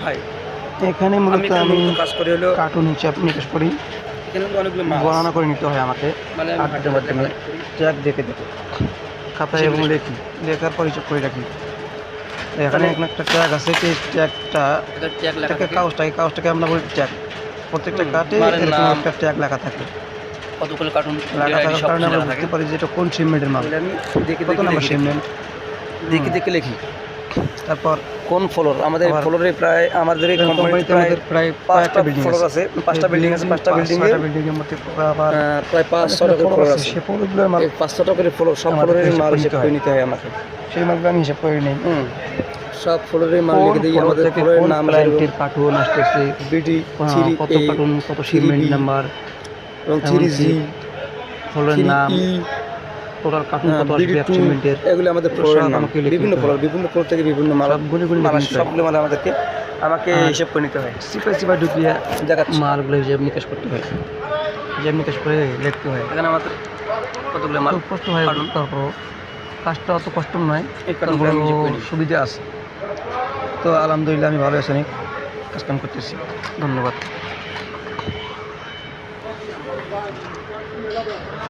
ভাই এখানে মূলত আমি কাজ করি হলো কার্টুন হিসাব নিকাশ করি, এখানে তো অনেকগুলো মাছ গণনা করে নিতে হয় আমাকে মানে আমি কার্টুনের মাধ্যমে। ট্যাগ দেখে দেখে খাতায় এবং লিখি, লেখার পর হিসাব করে রাখি। এখানে একটা ট্যাগ আছে, সেই ট্যাগটা এটা ট্যাগ লেখা থাকে কাগজটাকে আমরা বলি ট্যাগ। প্রত্যেকটা কার্টে মালের এরকম নাম, একটা ট্যাগ লেখা থাকে। কতগুলো কার্টুন লেখা থাকার সব কারণে কিছু আমরা লেখা থাকে। বুঝতে পারি যে এটা কোন শিপমেন্টের মাল, তাহলে আমি দেখে কত নাম্বার শিপমেন্ট। দেখে দেখে লিখি তারপর কোন ফ্লোর আমাদের আবার ফ্লোরে প্রায় আমাদের এই কোম্পানিতে আমাদের প্রায় 5টা বিল্ডিং ফ্লোর আছে, 5টা বিল্ডিং আছে, 5টা বিল্ডিংয়ের মধ্যে আবার প্রায় 5-6টা করে ফ্লোর আছে। সে ফ্লোরগুলোর মাল, এই 5-6টা করে ফ্লোর, সব আমাদের ফ্লোরের হিসাব মাল করে হিসেব নিতে করে হয়। নিতে হয় আমাকে। সেই মালগুলো আমি হিসাব করে নিই। সব ফ্লোরের মাল কোন লিখে দিই, ফ্লোর আমাদের থেকে ফ্লোরের কোন নাম ক্লায়েন্টের কার্টুন আসতেছে, বিডি কত কার্টুন, কত শিপমেন্ট নাম্বার এবং 3G ফ্লোরের নাম, টোটাল কার্টুন কত আসবে এক শিপমেন্টের, এগুলো আমাদের ফ্লোরের নাম। আমাকে লিখে বিভিন্ন নিতে হয়। ফ্লোর থেকে বিভিন্ন মাল, সবগুলি করে নিতে হয়। সবগুলো মাল আমাকে হিসাব করে নিতে হয়। সিপাই ঢুকিয়ে দেখাচ্ছি মালগুলো হিসাব নিকাশ করতে হয়, হিসাব নিকাশ করে লিখতে হয়। এখানে আমাদের কতগুলো মাল, খুব কষ্ট হয়, তারপর কাজটা অত কষ্ট নয়, এই কারণে আমি হিসাব করে নিই। সুবিধা আছে। তো আলহামদুলিল্লাহ আমি ভালো আছি, অনেক কাজকাম করতেছি। ধন্যবাদ।